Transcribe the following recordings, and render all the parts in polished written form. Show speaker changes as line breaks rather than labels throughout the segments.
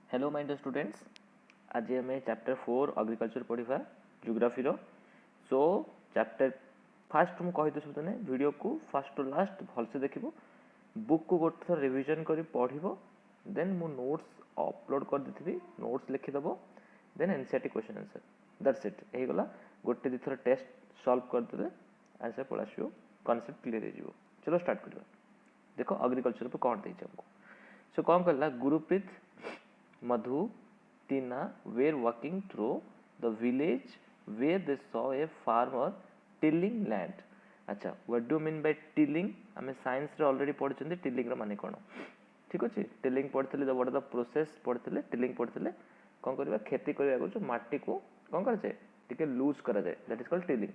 Hello my dear students, आज आम chapter 4 agriculture पढ़ा जियोग्राफी सो चैप्टर फास्ट मुझे कही सब ने वीडियो को फास्ट टू लास्ट भलसे देख बुक को गोटे थर रिविजन कर पढ़ देन मु नोट्स अपलोड कर देथि नोट्स लिखिदेव then NCERT question answer that's it गला गोटे दी थर टेस्ट सॉल्व करदे आंसर पड़ा आसो कॉन्सेप्ट क्लियर हो। चलो स्टार्ट करवा। देखो एग्रीकल्चर पर कौन देती हमको सो कौन कहला Gurpreet Madhu, Tina were walking through the village where they saw a farmer tilling land. अच्छा, what do you mean by tilling? हमें साइंस रे ऑलरेडी पढ़छन्ते टिलिंग रा माने कोन ठीक अछि। टिलिंग पढ़थले द व्हाट द प्रोसेस पढ़थले टिलिंग पढ़थले कोन करबा खेती करबा को जो माटी को कोन कर जाय ठीक है लूज करा जाय that is called tilling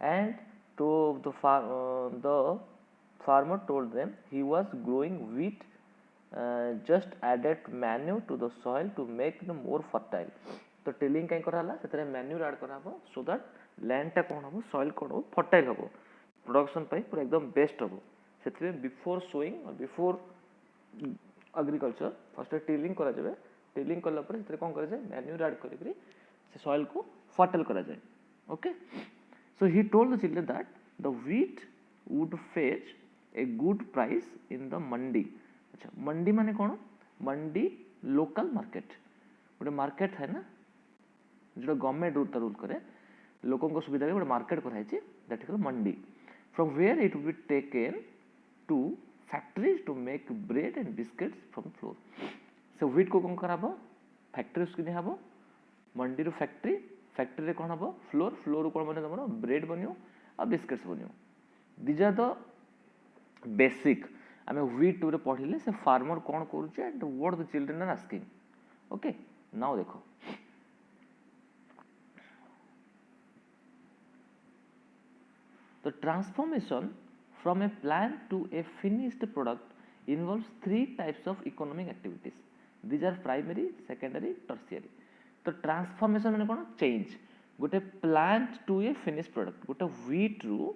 and तो the farmer told them he was growing wheat just added manure to the soil to make the more fertile. तो टिलिंग कहीं कराला से मैन्यूर ऐड करा सो दैट लैंड टा कौन हम सॉइल कौन हम फर्टाइल हम प्रोडक्शन पूरा एकदम बेस्ट हम से बिफोर सोइंग और बिफोर एग्रीकल्चर फर्स्ट टिलिंग करा जाए टिलिंग कला पर कौन करा जाए मैन्यूर ऐड करी से सॉइल को फर्टाइल करा जाए। Okay so he told the children that the wheat would fetch a good price in the mandi. अच्छा मंडी माने कौन मंडी लोकल मार्केट गोटे मार्केट है ना जो गवर्नमेंट रूल करे लोकों को सुविधा गोटे मार्केट कराई that is mandi from where it will be taken to factories to make bread and biscuits from flour so wheat को कौन कराबो फैक्ट्रीज किने हबो मंडी रो फैक्ट्री फैक्ट्री रे कौन हबो फ्लोर फ्लोर कौन बने तमरो ब्रेड बनियो और बिस्किट्स बनियो दिस आर द बेसिक आम व्हीट टू पढ़ले से फार्मर कौन करुचे and what the children are asking. Okay now देखो the transformation from a plant to a finished product involves 3 types of economic activities these are primary secondary tertiary. तो transformation माने कौन चेंज गोटे plant to a finished product गोटे wheat रु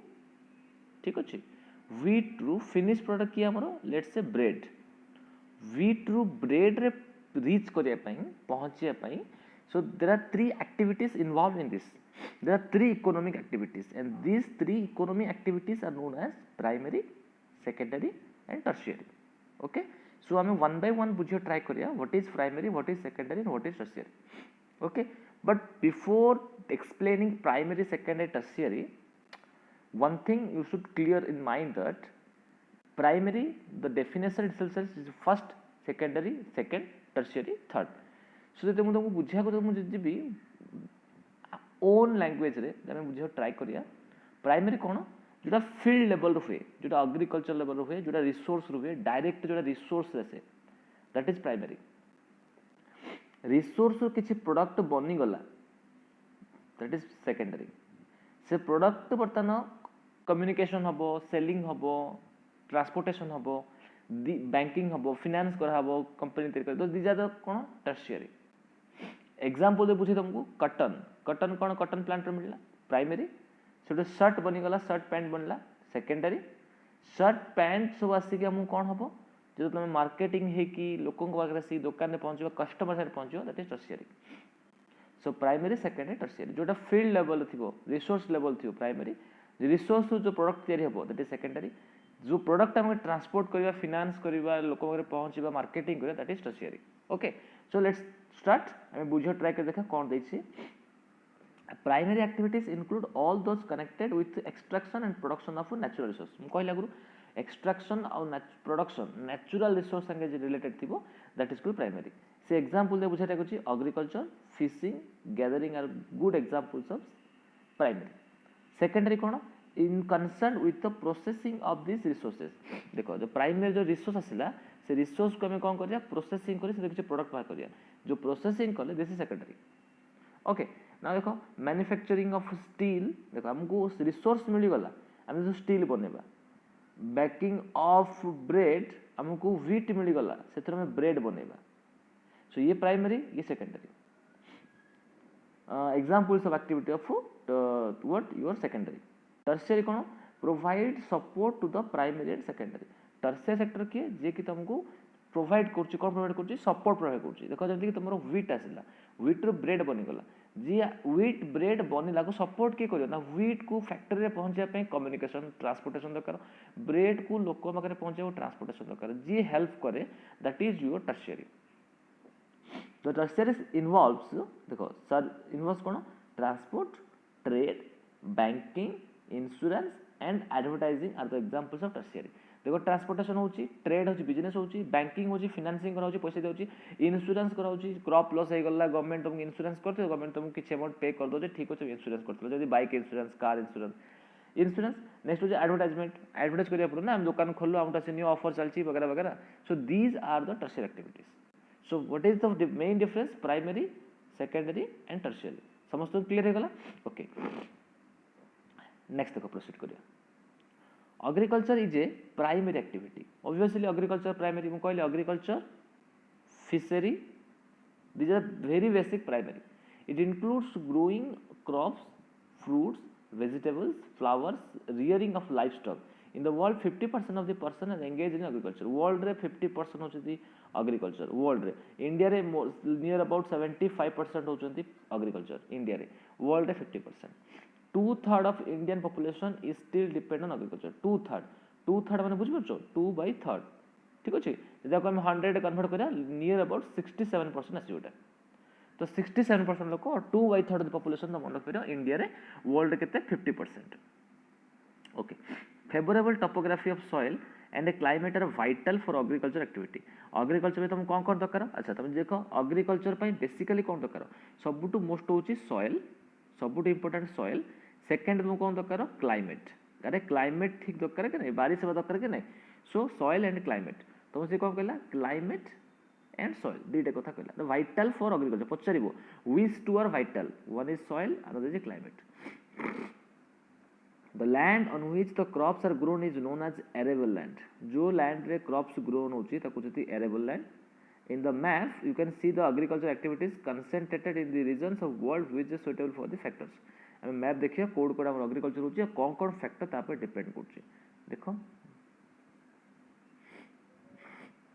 ठीक अच्छे wheat रु फिनिश प्रोडक्ट किए आमर लेट्स से ब्रेड व्हीट रु ब्रेड रे रीच करिया पई पहुंचिया पई so there are 3 activities involve in this there are 3 economic activities and these 3 economic activities are known as primary secondary and tertiary. Okay so हमें one by one बुझियो try करिया what is primary what is secondary and what is tertiary. Okay but before explaining primary secondary tertiary one thing you should clear in mind that primary the definition itself is first secondary second tertiary third so जब तुमको बुझिया को मुझे GB own language रे जब बुझिया try करिया primary कौन जोटा फील्ड लेवल हुए जोटा एग्रीकल्चर लेवल हुए जोटा रिसोर्स हुए डायरेक्ट जोटा resource say that is primary resource किसी प्रोडक्ट बनी गला दैट इज सेकेंडरी से प्रोडक्ट बर्तमान कम्युनिकेशन हम सेलिंग हम ट्रांसपोर्टेशन हम बैंकिंग हम फिनान्स करा कंपनी तरीके तो दीज आर द कौन टर्शियरी। एग्जांपल दे पूछे तुमको कटन कटन कौन कटन प्लांट मिलला प्राइमरी से शर्ट बनीगला शर्ट पैंट बनला सेकेंडरी शर्ट पैंट सब आसिक आम कौन हम जो तुम मार्केटिंग है कि लोकों पाखे आसिक दुकान में पहुँचो कस्टमर साइड पहुँचो that is tertiary. So primary secondary tertiary जोटा फील्ड लेवल थी रिसोर्स लेवल थी प्राइमरी रिसोर्स जो प्रोडक्ट तैयारी हम दैट इज सेकेंडरी जो प्रोडक्ट आम ट्रांसपोर्ट करवा फिनान्स करवा लोक पहुँचा मार्केटिंग करवा that is tertiary. Okay so let's start आम बुझे ट्राई कर देखा कौन देछि primary activities include all those connected with extraction and production of natural resource मुझे कहला गुरु एक्सट्रैक्शन और प्रोडक्शन नेचुरल रिसोर्स संगे रिलेटेड थी दैट इज कॉल्ड प्राइमरी से एग्जांपल दे बुझाटा कुछ agriculture fishing gathering are good examples of primary. Secondary कौन in concern with the processing of this resources देखो जो प्राइमरी जो रिसोर्स आसला से रिसोर्स को हमें कौन करिया प्रोसेसिंग करी से किसी प्रोडक्ट बाहर करिया जो प्रोसेसिंग कले दिस इज सेकेंडरी। ओके ना देखो मैन्युफैक्चरिंग ऑफ स्टील देखो हमको रिसोर्स मिल गला हम जो स्टील बनेबा बेकिंग ऑफ ब्रेड हमको व्हीट मिल गला से हमें ब्रेड बनेबा सो ये प्राइमरी ये secondary examples of activity of what your secondary। Tertiary कौन provide support to the primary and secondary tertiary sector किए जे कि तुमको प्रोवाइड करुच्ची कौन प्रोवाइड करुच्ची सपोर्ट प्रोवाइड करुच्ची देख जमीक तुम व्हीट आसला व्हीट रू ब्रेड बनीगला जी व्हीट ब्रेड बनिला को सपोर्ट किए कर व्हीट को फैक्ट्री पहुँचापी कम्युनिकेशन ट्रांसपोर्टेशन दरकार ब्रेड को लोक पाखे पहुँचा ट्रांसपोर्टेशन दरकार जी हेल्प करे that is your tertiary The tertiary involves देखो सर इन्वॉल्व्स कौन transport trade banking insurance and advertising are the examples of tertiary देखो ट्रांसपोर्टेशन होची ट्रेड होची बिजनेस होची बैंकिंग होची फाइनेंसिंग करा होची पैसा देउची इंश्योरेंस करा होची क्रॉप लॉस हे गला गवर्नमेंट तुमको इंश्योरेंस करते गवर्नमेंट तुमको किछ अमाउंट पे कर दो ठीक होचे इंश्योरेंस करते जदी bike insurance car insurance next होची एडवर्टाइजमेंट एडवर्टाइज करिया पड़ो ना हम दुकान खोललो हमटा से न्यू ऑफर चलची वगैरह वगैरह so these are the tertiary activities So what is the main difference primary secondary and tertiary समस्त क्लियर हो गला ओके नेक्स्ट देखो प्रोसीड करिया agriculture is a primary activity obviously agriculture primary मु कहले agriculture fishery these are very basic primary it includes growing crops fruits vegetables flowers rearing of livestock in the world 50% of the person are engaged in agriculture world रे 50% होचती agriculture world रे India रे near about 75% होचती agriculture India रे world रे 50% 2/3 of Indian population is still depend on agriculture 2/3 माने बुझि परछो 2/3 ठीक अछि जदि हम 100 कन्वर्ट करिया near about 67% आसीबोटा तो 67% लोक 2/3 पॉपुलेशन मन रखियो इंडिया रे वर्ल्ड केते 50% okay favourable topography of soil and a climate are vital for agriculture activity agriculture में तुम कौन दरकार अच्छा तुम देखो एग्रीकल्चर पे बेसिकली कौन दरकार सबुटू मोस्ट होची सॉइल सबुटू इंपोर्टेंट सॉइल सेकंड तुम कौन दरकार क्लाइमेट अरे क्लाइमेट ठीक दरकार के नहीं बारिश हेबा दरकार के नहीं सो सॉइल एंड क्लाइमेट तुम से कौन कहला क्लाइमेट and soil दुईटा कथा कहला the vital for agriculture पचारिबो which two are vital one is soil another is climate the land on which the crops are grown is known as arable land जो land रे crops grown होची ताको जति arable land in the map you can see the agriculture activities concentrated in the regions of world which is suitable for the factors हम map देखिए code code हमर agriculture होची कोन कोन factor तापर depend करची देखो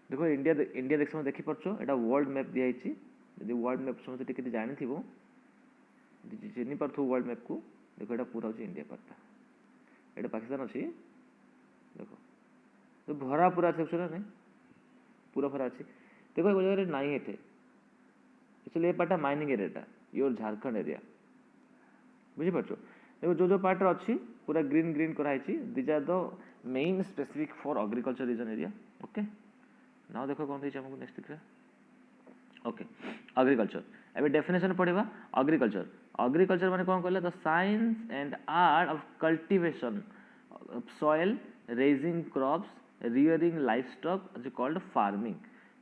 देखो इंडिया देख समय देखि परछो एटा वर्ल्ड मैप दिया हिची यदि वर्ल्ड मैप समझ टिके जानि थिबो चिनि परथु वर्ल्ड मैप को देखो एटा पूरा होची इंडिया पत्ता एटा पाकिस्तान अछि देखो तो भरा पूरा सेक्शन नै पूरा भरा अछि देखो एगो जगह नाही हेते एक्चुअली ए पाटा mining area your Jharkhand area बुझि परछो देखो जो पार्ट रे अछि पूरा ग्रीन ग्रीन करा हिची this are the main specific for agriculture region area okay now देखो कौन थी हमको नेक्स्ट दिख रहा ओके एग्रीकल्चर अबे डेफिनेशन पढ़िबा एग्रीकल्चर माने कौन कहला the science and art of cultivation of soil raising crops rearing livestock is called farming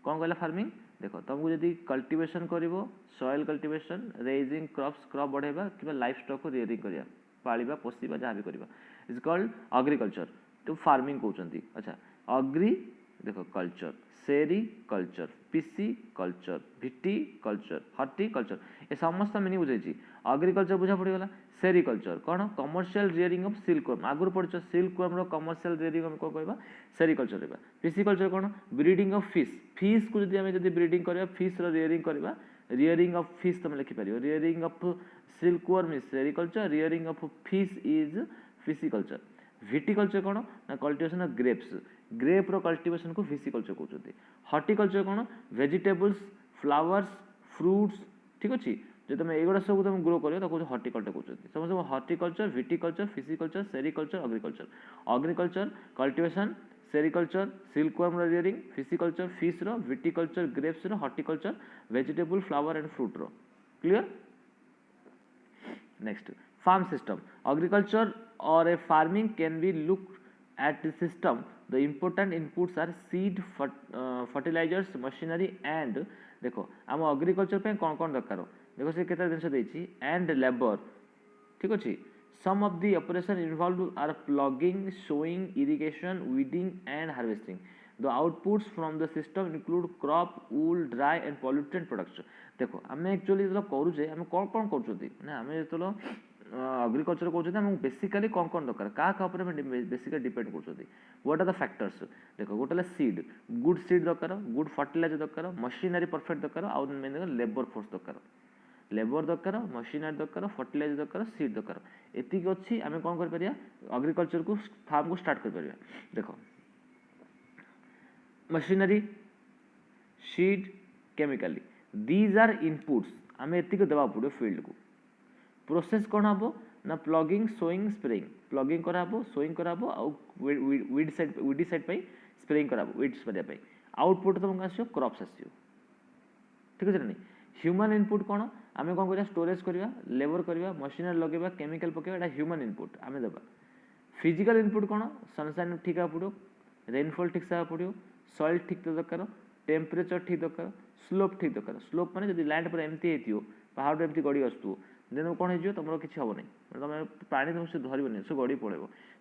कौन कहला फार्मिंग देखो तुमको यदि कल्टीवेशन करिवो सॉइल कल्टीवेशन रेजिंग क्रॉप बढ़ेबा कि लाइवस्टॉक को रियरिंग करिया पालिबा पोसिबा जहां भी करिबा इज कॉल्ड एग्रीकल्चर तो फार्मिंग कहउचंती अच्छा एग्री देखो culture sericulture pisciculture viticulture horticulture ए समस्त मीनिंग बुझाई एग्रीकल्चर बुझा पड़ी गला सेरिकल्चर कौन कमर्शियल रियरिंग ऑफ सिल्कवर्म आगुर पढ़छ सिल्कवर्म रो कमर्शियल रियरिंग हम को कहबा सेरिकल्चर रेबा पिसिकल्चर कौन ब्रीडिंग ऑफ फिश को जदी हम जदी ब्रीडिंग करबा फिश रो रियरिंग करबा रियरिंग ऑफ फिश तुम लिखि परियो rearing of silkworm is sericulture rearing of fish is pisciculture viticulture कौन ना कल्टीवेशन ऑफ ग्रेप्स ग्रेप रो कल्टीवेशन को विसिकल्चर कहउछथि हॉर्टिकल्चर कौन वेजिटेबल्स फ्लावर्स फ्रूट्स ठीक अछि जे तुम एगोडा सब तुम ग्रो करियो त को हॉर्टिकल्चर कहउछथि समझ horticulture viticulture pisciculture sericulture agriculture cultivation sericulture silkworm रो रियरिंग फिसिकल्चर फिश रो विटिकल्चर ग्रेप्स रो horticulture vegetable flower and fruit रो clear next farm system agriculture or a farming can be looked at the system the important inputs are seed fertilizers machinery and देखो हम agriculture पे कौन कौन दरकार देखो से केता दिन से देछि and labor ठीक अछि some of the operation involved are plugging sowing irrigation weeding and harvesting the outputs from the system include crop wool dry and pollutant products देखो हमें एक्चुअली जो करू जे हम कौन कौन करछथि ना हमें तो एग्रीकल्चर कहते हैं बेसिकली कौन कौन दरकार क्या बेसिकली डिपेंड कर व्हाट आर द फैक्टर्स देख गोटे सीड गुड सीड दरकार गुड फर्टिलाइजर दरकार मशीनरी परफेक्ट दरकार आउ मेन लेबर फोर्स दरकार लेबर दरकार मशीनरी दरकार फर्टिलाइजर दरकार सीड दरकार एतिक अच्छी आम कौन कर एग्रीकल्चर को फार्म को स्टार्ट कर देख machinery seed chemically these are inputs आम एतिक देवा पड़ो फील्ड को प्रोसेस कौन हम ना प्लगिंग सोइंग स्प्रेइंग प्लगिंग कराबो सोइंग कराबो आउ वीडिसाइड पे स्प्रेइंग कराबो वीड स्प्रे पे आउटपुट तुमको आसो क्रॉप्स आसो ठीक है नहीं ह्यूमन इनपुट कौन आम कौन करिया स्टोरेज करिया लेबर करिया मशीनरी लगेबा केमिकल पकेबा एटा ह्यूमन इनपुट आम देबा फिजिकल इनपुट कौन सनसाइन ठीक आ पड़ो रेनफॉल ठीक से पड़ो सॉइल ठीक दरकार टेम्परेचर ठीक दरकार स्लोप ठीक दरकार स्लोप माने जदि लैंड पर एमती हेतियो पहाड़ एमती गड़ी आसुथो देन कौन हो तुम किसी हम नहीं तुम पानी तुमसे धरबनी से गड़ी पड़े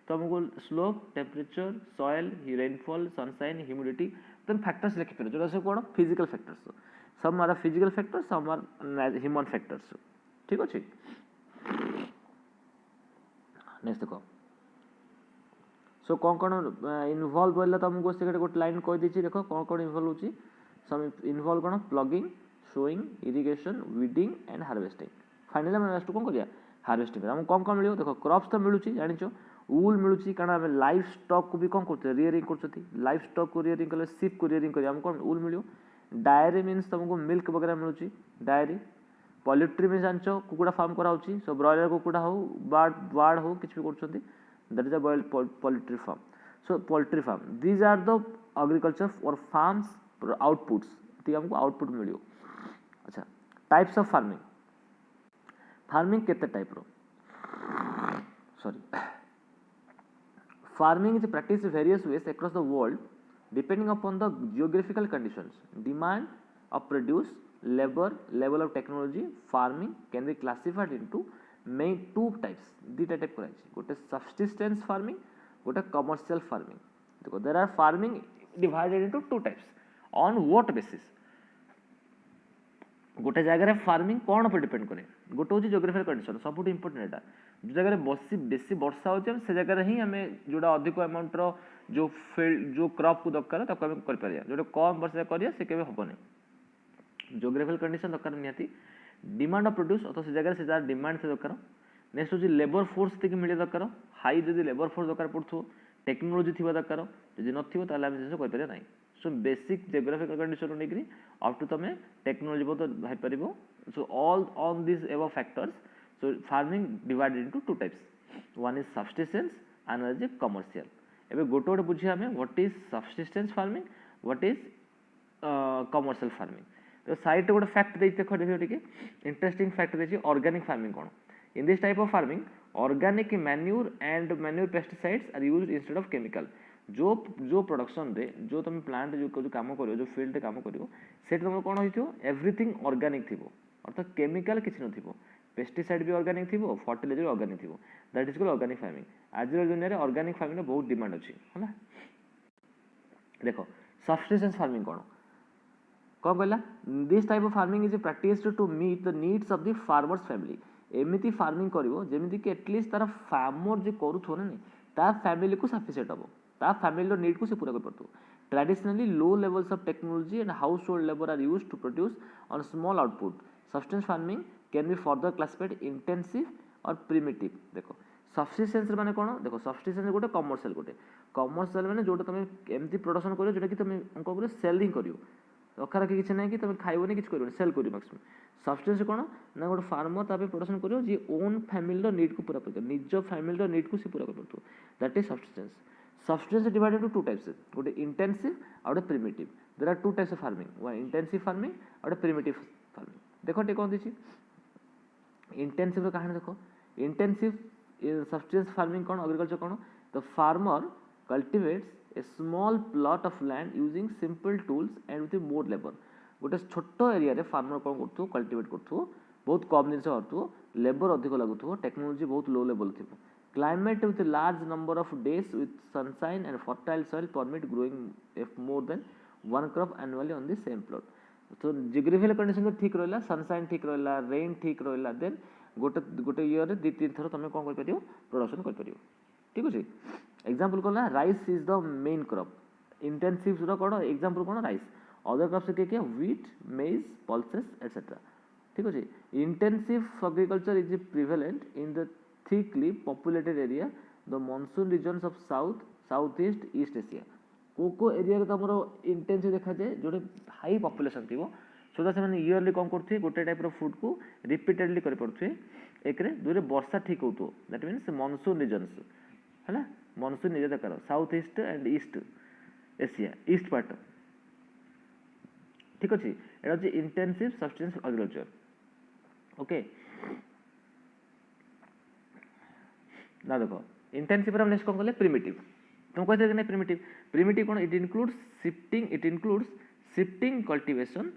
तुमको slope temperature soil rainfall sunshine humidity तुम फैक्टर्स लिखिपार जो सब कौन physical factors some are physical factors some are human factors ठीक अच्छे नेक्स्ट देख सो कौन कौन इनवल्व बोले तुमको से गोटे लाइन कहीदे देख कौन कौन इनवल्व होची सम इनवल्व कौन ploughing sowing irrigation weeding and harvesting finally आम लास्ट कौन करिया हार्वेस्टिंग करिया कौन कौन मिलो देख क्रॉप्स तो मिलूँ जानिच वूल मिलूँ कारण आम लाइफ स्टॉक को भी कौन करते रियरिंग कर लाइफ स्टॉक को रियरिंग कले सिप को रियरिंग करें कौन वूल मिलो डायरी मीन्स तुमको मिल्क वगैरह मिलूँ डायरी पोल्ट्री मीन्स जानिच कुकुड़ा फार्म कराऊँगी सो ब्रॉयलर कुकुड़ा हो बार्ड हो किसी भी कर that is a broiler poultry farm so poultry farm these are the agriculture और फार्म्स आउटपुट्स ठीक हमको आउटपुट मिलो अच्छा टाइप्स ऑफ फार्मिंग फार्मिंग केते टाइप रो sorry farming is practice various ways across the world depending upon the geographical conditions demand of produce labour level of technology farming can be classified into main two types दुटा type कराई गोटे subsistence farming गोटे commercial farming देखो there are farming divided into two types on what basis गोटे जगह farming कौन पर depend करे गोटे हूँ जियोग्राफिकल कंडीशन सब इंपोर्टेंट एटा जो जगह बेसी वर्षा हो जगह ही आम जोटा अधिक अमाउंट जो फील्ड जो क्रॉप को दरकार कर जो कम वर्षा करिया से केबे हबनी जियोग्राफिकल कंडीशन दरकार निहाती डिमांड ऑफ प्रोड्यूस अथवा से जगह से जार डिमांड से दरकार नेक्स्ट हूँ लेबर फोर्स तक मिले दरकार हाई जब लेबर फोर्स दरकार पड़ो टेक्नोलोजी थी दरकार जब नथिबो ताले आम जिनिस कर ना सो बेसिक जियोग्राफिकल कंडीशन नहीं अप टू तुम टेक्नोलोजी बहुत पार so all on this above factors so farming divided into two types one is subsistence another is commercial एबे गोटे गोटे बुझिया हमें what is subsistence farming what is commercial farming तो साइड गोटे फैक्ट देखो देखिए इंटरेस्टिंग फैक्ट देखिए ऑर्गेनिक फार्मिंग कौन in this type of farming organic manure and manure pesticides are used instead of chemical जो प्रोडक्शन रे जो तुम प्लांट जो काम करो जो फील्ड काम करो से तुम कौन हो एवरीथिंग ऑर्गेनिक थी अर्थात केमिकल किसी न पेस्टिसाइड भी ऑर्गेनिक थी फर्टिलाइजर भी ऑर्गेनिक थी that is called organic farming आज दुनिया में ऑर्गेनिक फार्मिंग बहुत डिमांड अच्छी है देखो सब्सिस्टेंस फार्मिंग कौन कौन कहला this type of farming is practised to meet the needs of the farmers family एमती फार्मिंग करिवो जेमिति कि एटलीस्ट तार फार्मर जे करूथो ना ता फैमिली को सफिशिएंट हबो ता फैमिली नीड को से पूरा कर परतो traditionally low levels of technology and household labour are used to produce on small output subsistence farming can be further classified intensive और प्रिमिटिव देखो सब्सिस्टेंस माने कोन देखो सब्सिस्टेंस गोटे कमर्शियल माने जोटा तुम एमती प्रोडक्शन करियो जोटा कि तुम उनको सेलिंग करियो रखा रखी किसी ना कि तुम खाइबनी किसी कर सेल कर मैक्सिमम सब्सटेंस कौन ना गोटे फार्मर तापर प्रोडक्शन करियो जे ओन फैमिली नीड को पूरा कर निज फैमिली नीड को से पूरा कर that is subsistence subsistence divided to two types गोटे इंटेंसिव और गोटे primitive there are two types of farming one intensive farming और गोटे प्रिमिटिव फार्मिंग देखो टे कौन दीची इंटेंसिव कहानी देखो इंटेंसिव सब्सटेंस फार्मिंग कौन एग्रीकल्चर कौन the farmer cultivates a small plot of land using simple tools and with more labor गोटे छोट एरिया रे फार्मर कौन करथु कल्टिवेट करथु बहुत कम जिनस करथु लेबर अधिक लागुथु टेक्नोलॉजी बहुत लो लेवल थिबो climate with large number of days with sunshine and fertile soil permit growing if more than one crop annually on the same plot तो जियोग्राफिकल कंडीशन ठीक रहला सनशाइन ठीक रहला रेन ठीक रहला देन गोटे गोटे ईयर रे 2-3 थर तुम कौन कर प्रोडक्शन कर ठीक अच्छे। एग्जांपल कला rice is the main crop intensive कौन एग्जांपल कौन राइस अदर क्रॉप्स किए व्हीट मेज पल्सेस एटसेट्रा ठीक अच्छे। Intensive agriculture is prevalent in the thickly populated area the monsoon regions of south east east Asia को area रे तुम intensive देखा जाए जो हाई पॉपुलेशन थी सो दैट से इयरली कौन करते गोटे टाइप फूड को रिपीटेडली कर पारे एक दुई वर्षा ठीक हो दैट मीन्स मॉनसून रीजन्स है मॉनसून रीजन दरकार south east and east Asia east part ठीक अच्छे। यहाँ हूँ इंटेंसिव सब्सटेंस एग्रीकल्चर ओके ना देख इंटेंसिव हम नेक्स्ट कौन कले प्रिमिटिव तुम कहते कि प्रिमिटिव प्रिमिटिव कौन it includes shifting cultivation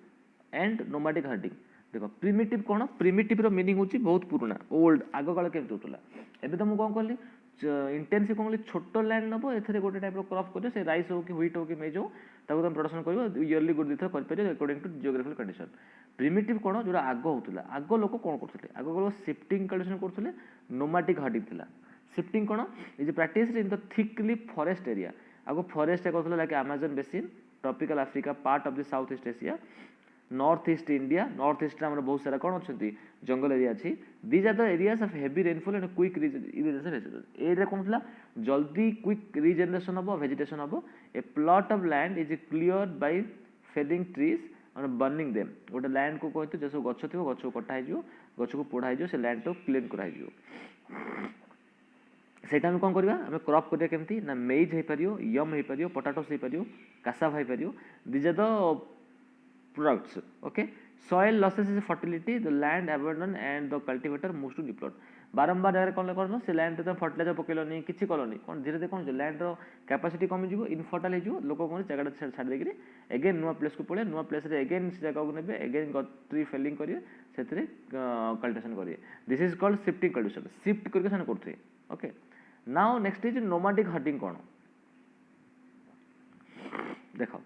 and nomadic herding देख प्रिमिटिव कौन प्रिमिटिव रो मीनिंग होची बहुत पुराना ओल्ड आग काल केमती होता एबे तो मुझे कौन कहली इंटेंसिव कौन कहली छोट लैंड नब ए गोटे टाइप क्रॉप कर से राइस हो कि व्हीट हो कि मेज हो ताको तुम प्रोडक्शन कर इयरली गोटे दुई थर कर according to geographical condition. Primitive कौन जो आग होता आग लोक कौन करते आग लोग शिफ्टिंग कल्टीवेशन करते नोमैटिक हर्डिंग थिला शिफ्टिंग कौन is practice in the thickly forest area आगो फॉरेस्ट करते like Amazon basin tropical Africa part of the south east Asia north east India north east में बहुत सारा कौन अच्छा जंगल एरिया अच्छी these are the areas of heavy rainfall and quick regeneration area कौन था जल्दी क्विक रिजेनरेशन हम वेजिटेशन हम a plot of land is clear by Fehling trees और बर्निंग देम गोटे लैंड को कहते जो सब गछ थी गछ को कटा हो गछ को पोड़ा हो से लैंड को क्लीन कराई सेटा हम कौन करवा आम क्रॉप करिया केमती ना मेज हो पार यम हो पार पोटाटोस हो पार कासाव हो पार these are the products okay soil losses is fertility the land abandon and the cultivator moves to new plot बारंबार जगह कौन करना से लैंड तुम फर्टिलाइजर पकेलनी किसी कलनी कौन धीरे धीरे कौन लैंड कैपेसिटी कमी जीव इनफर्टाइल हो लोक कौन जगह छाड़ देकर एगेन नुआ प्लेस को पड़े नुआ प्लेस एगेन से जगह को ने एगेन ट्री फेलिंग करेंगे से कल्टिवेशन करेंगे this is called shifting cultivation shift करके करते okay. Now next is nomadic herding कौन देख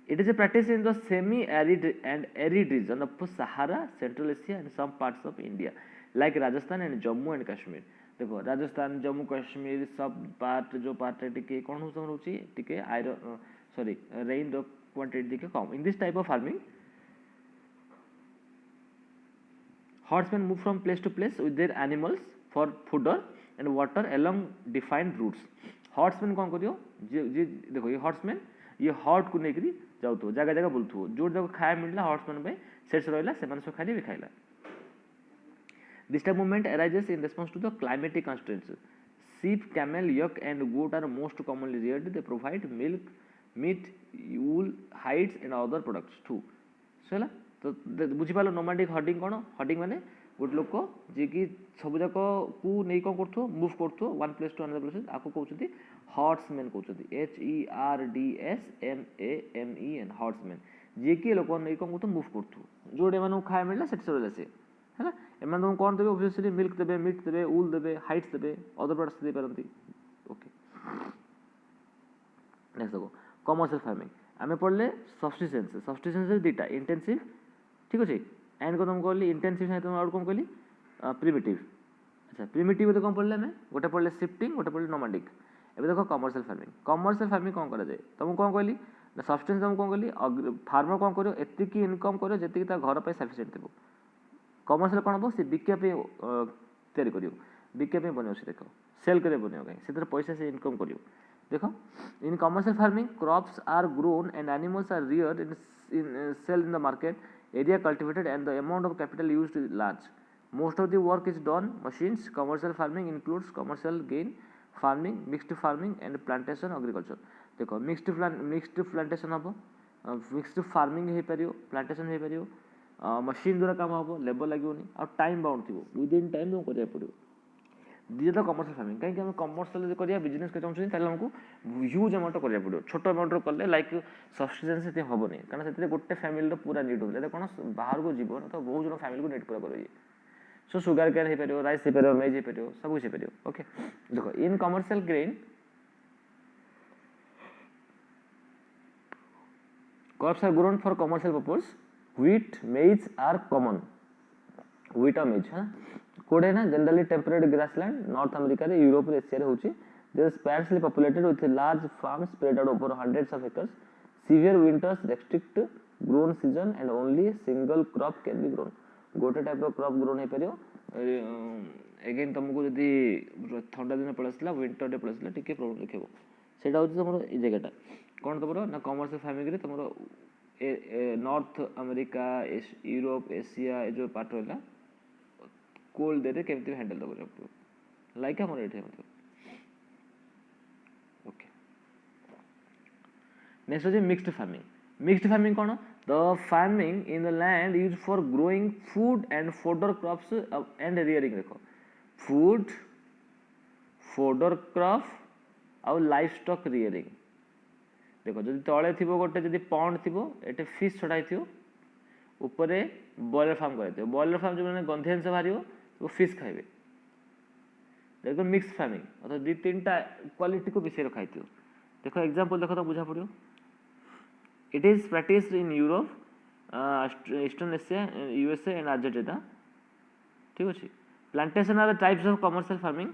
It is a practice in the semi-arid and arid region of Sahara, Central Asia and some parts of India, like Rajasthan and Jammu and Kashmir. देखो राजस्थान जम्मू कश्मीर सब part जो part टिके कौन हो टिके iron sorry rain quantity टिके come in this type of farming horsemen move from place to place with their animals for fodder and water along defined routes. horsemen कौन करियो जे देखो ये horsemen ये हॉट को लेकर जाऊ जगह जगह बुलू जो जगह खाया मिलला हॉर्समैन से रहा से खाली भी खाइला this type movement arises in response to the climatic constraints sheep camel yuck and goat are most commonly reared they provide milk meat wool hides and other products too so तो बुझी पाल nomadic herding कौन herding माने गोटे लोक जी कि सब जाक को नहीं कौन कर मुव कर one place to another place आपको कहते हॉर्समैन कहते HERDSMANE हॉर्समैन जी कि लोक नहीं कौन कर मुव कर जोड़े एम खाया मिलला से से है एम कौन देवे ओबियसली मिल्क देवे मीट देवे वूल देवे हाइट्स देवे अदर प्रोडक्ट्स दे पारती ओके। नेक्स्ट देखो कमर्शियल फार्मिंग आम पढ़ले सब्सटेंस दुटा इंटेंसिव ठीक अच्छे एंड को तुम कहली इंटेंसिव तुम आउट कौन कहली प्रिमिटिव अच्छा प्रिमिटिव कौन पढ़ले आम गोटे पढ़ले शिफ्टिंग गोटे पढ़ले नोमैडिक एबे देखो कमर्शियल फार्मिंग कौन करा जाए तुमको कौन कहली ना सब्सटेंस तुमको कौन कहली फार्मर कौन करो एतिकी इनकम करो जी घर पर सफिसीयंट थो कमर्शियल कौन हम सी बिका तैयारी कर बिका बन देख सेल कर बन कहीं पैसा से इनकम कर देख in commercial farming crops are grown and animals are rear in sale in the market area cultivated and the amount of capital used is large. Most of the work is done machines. Commercial farming includes commercial gain farming, mixed farming and plantation agriculture. देखो mixed plantation हम mixed farming है परियो plantation है परियो machine द्वारा काम हम labour लगी नहीं और time bound थी वो within time तो करिया पड़ियो दिए तो कमर्शियल फार्मिंग कहीं हम कमर्शियल करिया बिजनेस के चाहूँ ताले हमको ह्यूज अमाउंट करिया पड़ो छोट अमाउंट कले लाइक सब्सटेंस से हम नहीं कारण से गोटे फैमिली पूरा नीड होता है कौन बाहर को जीवन तो बहुत जन फैमिली को नीड पूरा करेंगे सो सुगर केन हो पार राइस हो पार मेज हो पार सब कुछ हो पार ओके। देखो in commercial grain crops are grown for commercial purpose wheat maize are common
wheat or maize है कोडे ना generally temperate grassland North America रे यूरोप रे एशिया रे होची they are sparsely populated with large farm spread out over hundreds of acres severe winters restrict grown season and only single crop can be grown गोटे type रो crop grown हे परियो
again तुमको जदि ठंडा दिन पड़ासला विंटर डे पड़ासला टिके problem देखबो सेटा होची तमरो ए जगहटा कोन तमरो ना कमर्शियल फार्मिंग रे तमरो नॉर्थ अमेरिका यूरोप एशिया ए जो पार्ट रहला कोल्ड डे रे केमति हैंडल करबो लाइक हमर एठे मतलब ओके नेक्स्ट होची mixed farming cone the farming in the land used for growing food and fodder crops and rearing देखो food fodder crop ଆଉ livestock rearing देखो जदि तळे थिबो गोटे जदि पॉन्ड थिबो एटे फिश छडाई थियो ऊपरे बॉयलर फार्म करे थियो बॉयलर फार्म जो माने गंधेंस बाहरियो वो फिश खाइबे देखो मिक्स फार्मिंग अथवा दि तीनटा क्वालिटी को विषय रखाई थियो देखो एग्जांपल देखो तो बुझा पड़ियो It is practiced in Europe, Eastern Asia, USA and Argentina. ठीक है Plantation are the types of commercial farming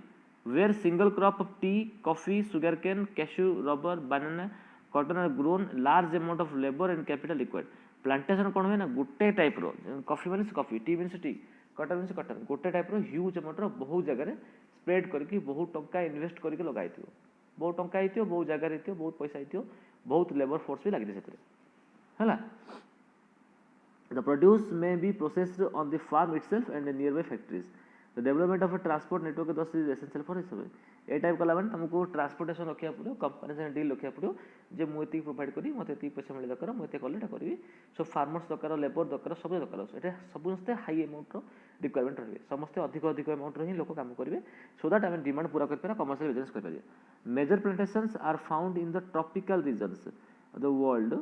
where single crop of tea, coffee, sugarcane, cashew, rubber, banana, cotton are grown large amount of labor and capital required. Plantation कौन है ना Gutte type रो coffee माने coffee tea माने T cotton माने cotton Gutte type रो huge amount रो बहुत जगह रे spread करके बहुत टंका इन्वेस्ट करके लगाई थियो बहुत टंका आइथियो बहुत जगह रहिथियो बहुत पैसा आइथियो बहुत लेबर फोर्स भी लागि सेतरे हला the produce may be processed on the farm itself and in nearby factories the development of a transport network thus is essential for this A type कला माने तुमको ट्रांसपोर्टेशन रखिया पड़ो कंपनी से डील रखिया पड़ो जे मुएती प्रोवाइड करी मते ती पैसा मिले दकर मते कलेटा करबी सो फार्मर्स दकर लेबर दकर सब दकर एटा सबसे हाई अमाउंट रो रिक्वायरमेंट रहबे समस्त अधिक अमाउंट रो ही लोक काम करबे सो दैट हमें डिमांड पूरा कर पारा कमर्शियल बिजनेस कर पारिया major plantations are found in the tropical regions the world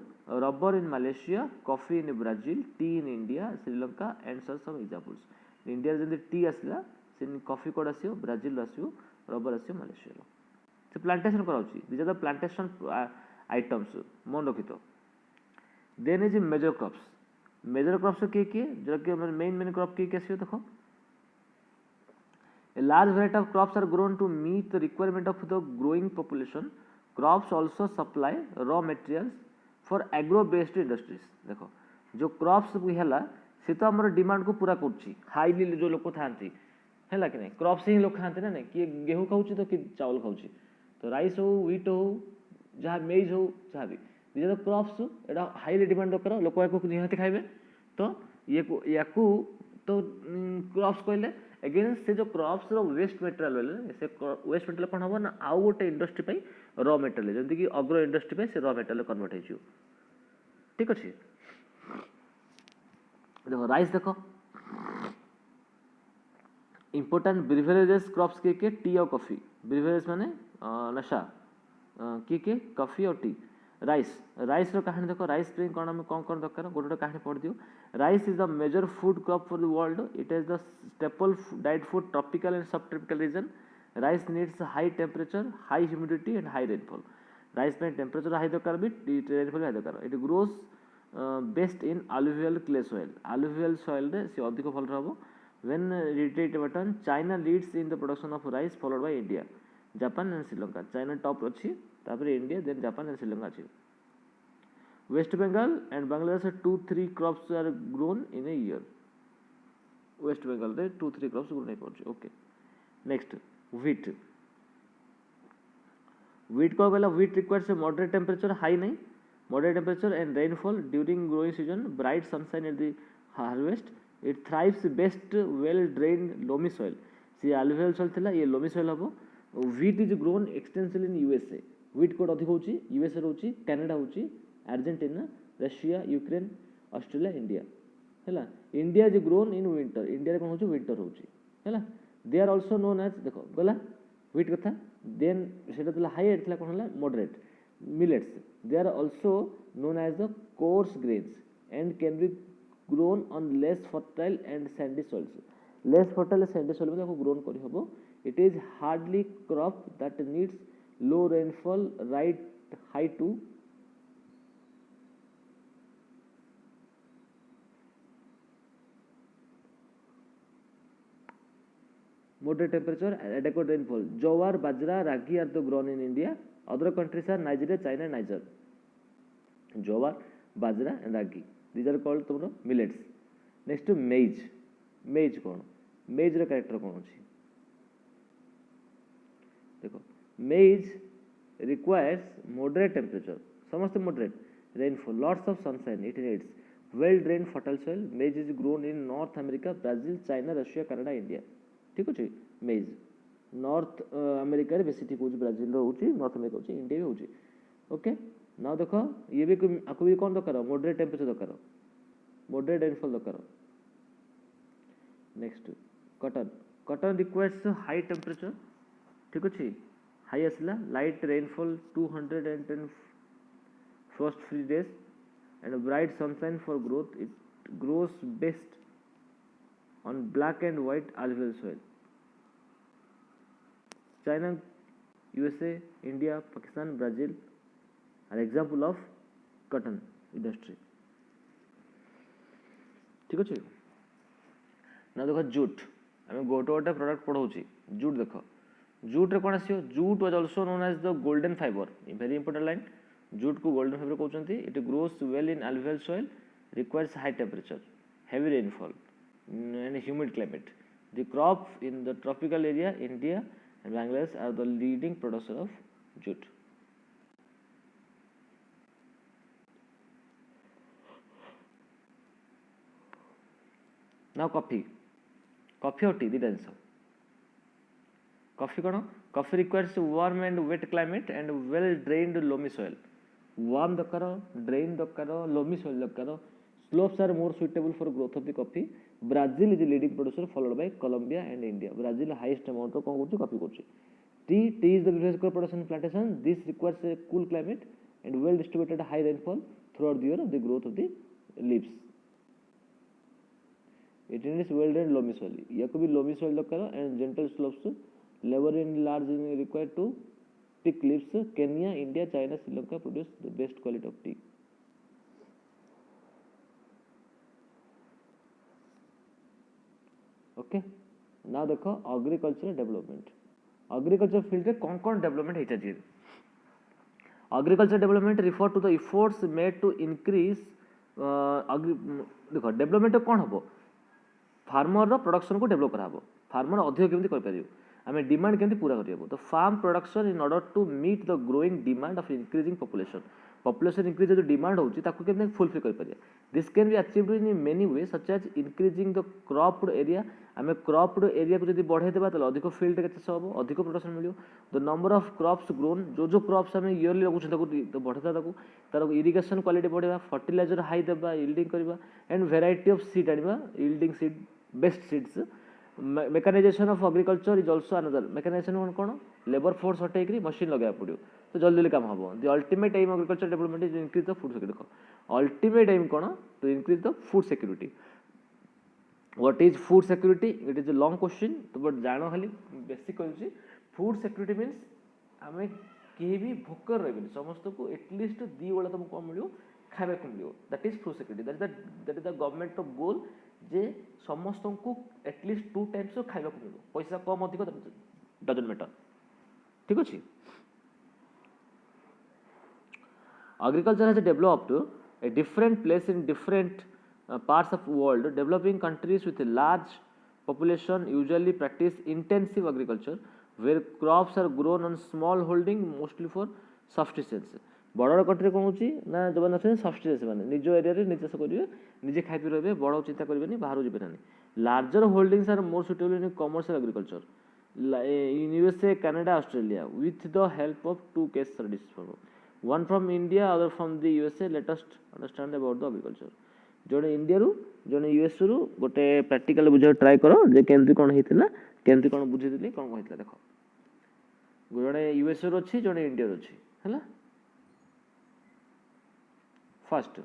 rubber in Malaysia coffee in Brazil tea in India Sri Lanka and some examples India जंदे टी आसला से coffee कोड आसियो ब्राजिल आसियो रबर आसियो Malaysia रो से प्लांटेशन कराउची this are the plantation items मन रखितो देन इज मेजर क्रॉप्स के जो कि मेन क्रॉप के आसियो देखो a large variety of crops are grown to meet the requirement of the growing population crops also supply raw materials for agro based industries देखो जो crops भी हला से तो हमर डिमांड को पूरा करछि हाईली जो लोक थांती हला कि नहीं क्रॉप्स ही लोक खाते ना नहीं कि गेहूं खाउछि तो कि चावल खाउछि तो राइस हो व्हीट हो जहाँ मेज हो जहाँ भी ये तो क्रॉप्स एटा हाईली डिमांड करो लोक को निहाती खाइबे तो ये याकू तो क्रॉप्स कहले अगेन से जो क्रॉप्स रो वेस्ट मटेरियल से वेस्ट मटेरियल कोन हो ना आउ गोटे इंडस्ट्री पई रॉ मटेरियल जंती कि अग्रो इंडस्ट्री पे से रॉ मटेरियल कन्वर्ट हो जियो ठीक अछि देखो राइस देखो इंपोर्टेंट ब्रिवरेजेस क्रॉप्स के टी और कॉफी ब्रिवरेज माने नशा के कॉफी और टी राइस रो कहानी देखो राइस पे कोन हम कोन दरकार गोटे कहानी पढ़ दियो rice is the major food crop for the world it is the staple diet food tropical and subtropical region rice needs high temperature high humidity and high rainfall rice में temperature high दरकार भी rainfall high दरकार it grows best in alluvial clay soil रे से अधिक फल रहबो when irrigated button China leads in the production of rice followed by India Japan and Sri Lanka China top अछि तापर India then Japan and Sri Lanka अछि West Bengal and Bangladesh 2-3 crops are grown in a year West Bengal रे 2-3 crops grown नहीं पड़छि okay next wheat को कहला wheat requires a moderate temperature high नहीं moderate temperature and rainfall during growing season bright sunshine at the harvest it thrives best well drained loamy soil see alluvial soil thila ye loamy soil habo wheat is grown extensively in USA wheat कोड अधिक होची USA होची Canada होची Argentina Russia Ukraine Australia India हैला India is grown in winter India रे कोन होची winter होची हैला they are also known as देखो गला wheat कथा देन सेटा तला हाई एट थला कोन हला moderate millets they are also known as the coarse grains and can be grown on less fertile and sandy soils less fertile and sandy soil में grown करी हबो it is hardly crop that needs low rainfall right high to moderate temperature, adequate rainfall. Jowar, bajra, ragi are the grown in India. Other countries are Nigeria, China, Niger. Jowar, bajra and ragi, these are called tomorrow millets. Next to maize. Maize कौन? Maize रा character कौन होची? देखो maize requires moderate temperature, समस्त moderate rainfall, lots of sunshine, it needs well drained fertile soil. Maize is grown in North America, Brazil, China, Russia, Canada, India. ठीक ଅଛି maize north America रे बेसी ठीक होची, ब्राजिल रो होची, नॉर्थ अमेरिका होची, India भी होची. ओके नाउ देखो ये भी आपको भी कौन दरकार मॉडरेट टेम्परेचर दरकार, मॉडरेट रेनफॉल दरकार. Next cotton. Cotton requires high temperature, ठीक अच्छे हाई आसला, light rainfall 210 frost free days and bright sunshine for growth. It grows best on black and white alluvial soil. China, USA, India, Pakistan, Brazil are example of cotton industry. ठीक अच्छे ना देखो jute, आम गोटे गोटे product पढ़ाऊँ. Jute देख jute रे कौन आसो, jute was also known as the golden fibre, very important line. Jute को गोल्डन फाइबर कहते हैं. It grows well in alluvial soil, requires high temperature, heavy rainfall and humid climate. The crop in the tropical area, India and Bangladesh are the leading producer of jute. Now coffee. Coffee or tea, the answer. Coffee कौन? Coffee requires warm and wet climate and well drained loamy soil. Warm दरकार, drain दरकार, loamy soil दरकार. Slopes are more suitable for growth of the coffee. Brazil is the leading producer, followed by Colombia and India. Brazil highest amount of coffee करछी. Tea is the biggest crop production plantation. This requires a cool climate and well distributed high rainfall throughout the year of the growth of the leaves. It needs well drained loamy soil. या को भी loamy soil दरकार and gentle slopes. Labor in large is required to pick leaves. Kenya, India, China, Sri Lanka produce the best quality of tea. Okay. Now देखो agricultural development. Agriculture field रे कौन कौन development होता है? Agriculture development refer to the efforts made to increase देखो development कौन हबो? Farmer रो production को डेवलप कराबो. फार्मर अधिक केमती कर परियो, आमे डिमांड केमती पूरा करियो. तो farm production in order to meet the growing demand of increasing population. Population increase जो डिमांड होची ताको केमती फुलफिल कर परिया. This can be achieved in many way such as increasing the cropped area. आमे क्रॉप्ड एरिया को जदी बढ़ाई देबा त अधिक फील्ड के चाष हबो, अधिक प्रोडक्शन मिलियो. The number of crops grown, जो क्रॉप्स आमे ईयरली लगुछ ताको तो बढ़ता ताको तार इरिगेशन क्वालिटी बढ़ेबा, फर्टिलाइजर हाई देबा, यील्डिंग करबा एंड वैरायटी ऑफ सीड आनिबा, yielding seed, best seeds. Mechanisation of agriculture is also another. Mechanisation कौन? लेबर फोर्स हटेकरी मशीन लगे पड़ो तो जल्दी जल्दी काम हम. The ultimate aim agriculture development is increase the food security. Ultimate aim कौन? To increase the food security. What is food security? It is a long question तो बट जान खाली बेसिक कहूँ. फूड सिक्योरिटी मीन्स आम कहीं भी भोकर रही समस्त को एटलिस्ट दी बेला तुमको कौन मिलो खावा को मिलो. That is food security. That is the government of goal जे समस्त को एटलिस्ट 2 टाइम्स खावा को मिलो. पैसा कम अधिक डजंट मैटर. ठीक अच्छे. Agriculture has developed a different place in different parts of world. Developing countries with a large population usually practice intensive agriculture where crops are grown on small holding mostly for subsistence. बड़ country कौन होची ना जो मैंने अच्छे substance माने निज area रे निज चाष करेंगे, निजे खाई पी रहे, बड़ चिंता करेंगे, बाहर जी ना. Larger holdings are more suitable in commercial agriculture in USA, Canada, Australia with the help of 2 case studies. One from India, other from the USA. Let us understand about the agriculture. जड़े India रु जड़े US रु गोटे practical बुझा try करो जे केमती कोन हेतिला केमती कोन बुझिदिली कोन कहितला. देखो जड़े यूएस रु अछि जड़े इंडिया रु अछि हैला. First,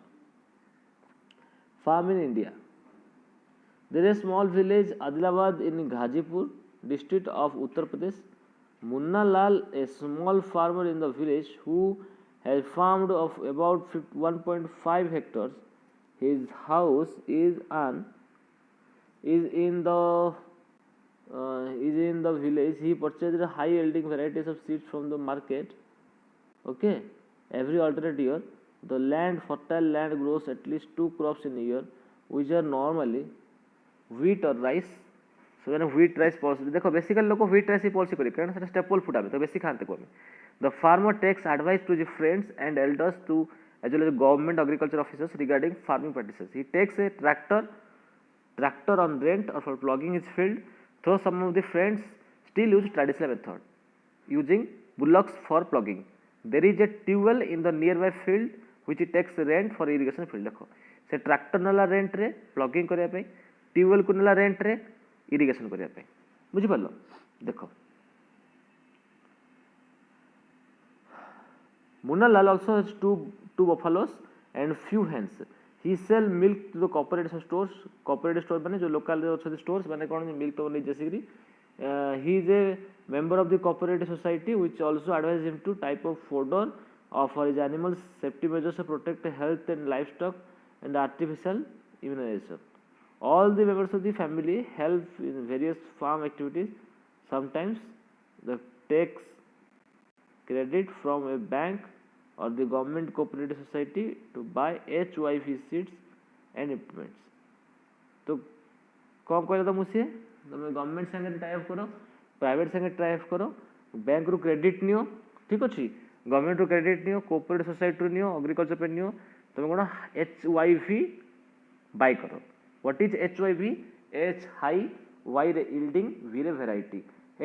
farm in India. There is a small village Adilabad in Ghazipur district of Uttar Pradesh. Munna Lal, a small farmer in the village who has farmed of about 1.5 hectares. His house is in the
is in the village, he purchased high yielding varieties of seeds from the market. Okay, every alternate year, the fertile land grows at least 2 crops in a year, which are normally wheat or rice. So when wheat rice policy, देखो basically लोग wheat rice ही policy करें कारण सेटा staple food आवे तो बेसी खाते को the farmer takes advice to the friends and elders to as well as government agriculture officers regarding farming practices. He takes a tractor on rent or for ploughing his field, though some of the friends still use traditional method using bullocks for ploughing. There is a tube in the nearby field which he takes rent for irrigation field. देखो से tractor नाला rent रे plugging करिया पे tubewell को नाला rent रे irrigation करिया पे बुझि परलो देखो Munalal also has two buffaloes and few hens. He sell milk to the cooperative stores. Cooperative store माने जो local अच्छे stores माने कौन milk तो नहीं जैसे कि he is a member of the cooperative society which also advises him to type of fodder for his animals, safety measures to protect health and livestock, and artificial immunization. All the members of the family help in various farm activities. Sometimes the takes credit from a bank or the government cooperative society to buy HYV seeds and implements. तो कौन कहला तो मुझे तुम government संगे type करो private संगे type करो बैंक रु क्रेडिट नियो ठीक अच्छी गवर्नमेंट रु क्रेडिट नियो कोऑपरेटिव सोसाइटी नियो एग्रीकल्चर पे नियो तुम कोन HYV बाय करो what is HYV H high Y रे यील्डिंग V रे variety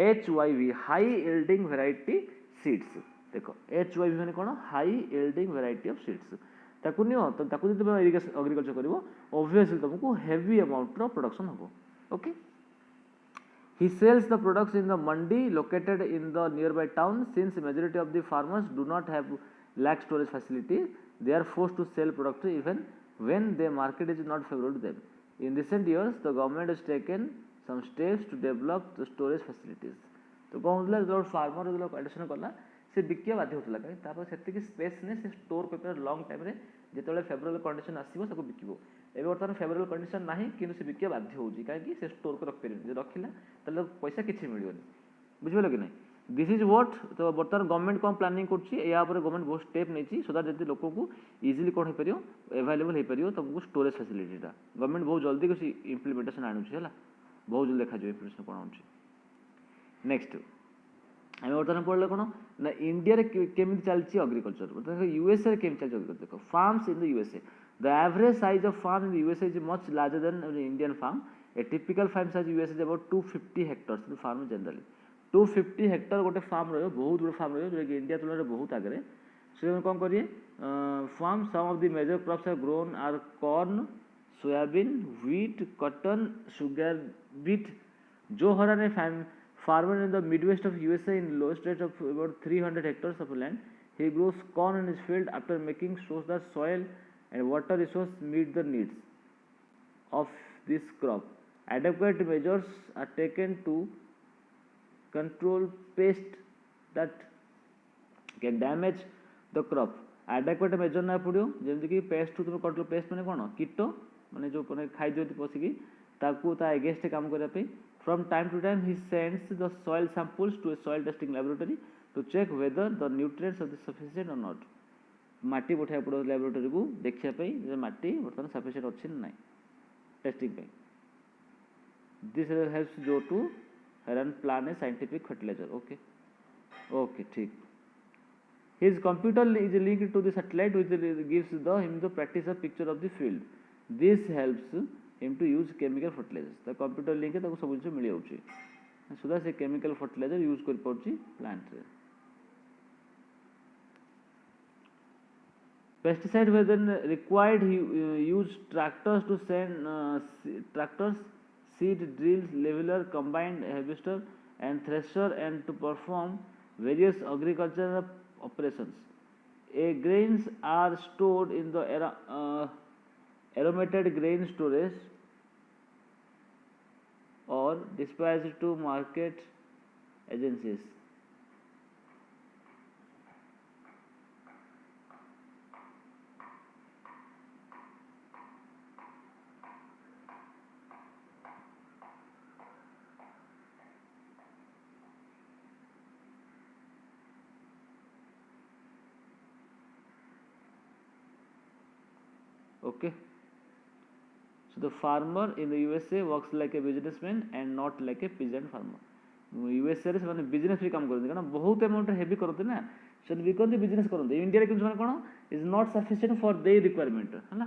HYV high yielding variety seeds देखो HYV माने कोन high yielding variety of seeds ताकू नियो तो ताकू जब तुम इरिगेशन एग्रीकल्चर करिवो ऑब्वियसली तुमको हेवी अमाउंट रो प्रोडक्शन हबो okay He sells the products in the mandi located in the nearby town. Since majority of the farmers do not have lack storage facility, they are forced to sell products even when the market is not favorable to them. In recent years, the government has taken some steps to develop the storage facilities. तो कौन होता है जो farmer जो condition करला से बिकिया बाध्य होता लगा तापर सेतिकी स्पेस ने से स्टोर पेपर लॉन्ग टाइम रे जेतले फेवरेबल कंडीशन आसीबो ताको बिकिबो एबे वर्तमान फेवरेबल कंडीशन नाही किंतु से बिकिया बाध्य होउजी काहे कि से स्टोर को रख पेरिन जे रखिला तले पैसा किछि मिलियोनी बुझिबो कि नाही दिस इज व्हाट तो वर्तमान गवर्नमेंट कोन प्लानिंग करछि या पर गवर्नमेंट बहुत स्टेप नेछि सो दैट जति लोक को इजीली कोन हे परियो अवेलेबल हे परियो तुमको स्टोरेज फैसिलिटी ता गवर्नमेंट बहुत जल्दी कुछ इंप्लीमेंटेशन आनुछि हला बहुत जल्दी देखा जो इंप्लीमेंटेशन कोन आनुछि नेक्स्ट आम बर्तमान पढ़ले कौन ना इंडिया केमी चलती एग्रीकल्चर मतलब यूएसए केमी चलती एग्रीकल्चर देखो farms in the USA the average size of farm in the USA is much larger than Indian farm a typical farm size USA is about 250 hectares the farm generally 250 hectare गोटे farm रही बहुत बड़ा farm रही जो India तुलन में बहुत आगे से कौन करिए farm some of the major crops are grown are corn soybean wheat cotton sugar beet जो हराने farmer in the Midwest of USA in low stretch of about 300 hectares of land. He grows corn in his field after making sure that soil and water resources meet the needs of this crop. Adequate measures are taken to control pests that can damage the crop. Adequate measure ना पड़ियो जेमति कि paste तुम control paste माने कोन कीट माने जो माने खाइ दियति पसिकी ताकू ता अगेंस्ट काम करिया पे From time to time, he sends the soil samples to a soil testing laboratory to check whether the nutrients are sufficient or not. माटी पठा पड़ो laboratory को देखिया पे जे माटी बर्तमान sufficient अछि नै टेस्टिंग पे. This helps Joe to run plan a scientific fertilizer. Okay, ठीक. His computer is linked to the satellite which gives him the practice of picture of the field. This helps him to use chemical fertilizers. The computer link ताको सब कुछ मिल जाउची so that से chemical fertilizer use कर पड़ची plant रे. Pesticide were then required. He used tractors to tractors, seed drills, leveler, combined harvester and thresher and to perform various agricultural operations. Grains are stored in the aromated grain storage or dispatched to market agencies.
Okay, so the farmer in the USA works like a businessman and not like a peasant farmer. USA रे ସେମାନେ business भी काम करते कारण बहुत amount heavy करते ना से बिकते बिजनेस करते इंडिया रे किंतु कौन is not sufficient for their requirement है ना.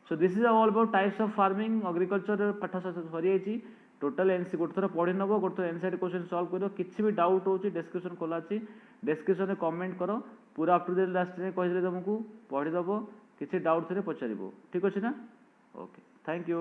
So this is all about types of farming agriculture पाठ सरी जाइए टोटल एनसी गोटे थर पढ़ी नब गोटे थर एनसीईआरटी क्वेश्चन सॉल्व कर किसी भी डाउट हो डिस्क्रिप्शन खोला अच्छी डिस्क्रिप्शन में कमेंट करो पूरा अप टू डेट लास्ट कही तुमको पढ़ीदेव किसी डाउट थे पचार ठीक अच्छे ना. Okay, thank you.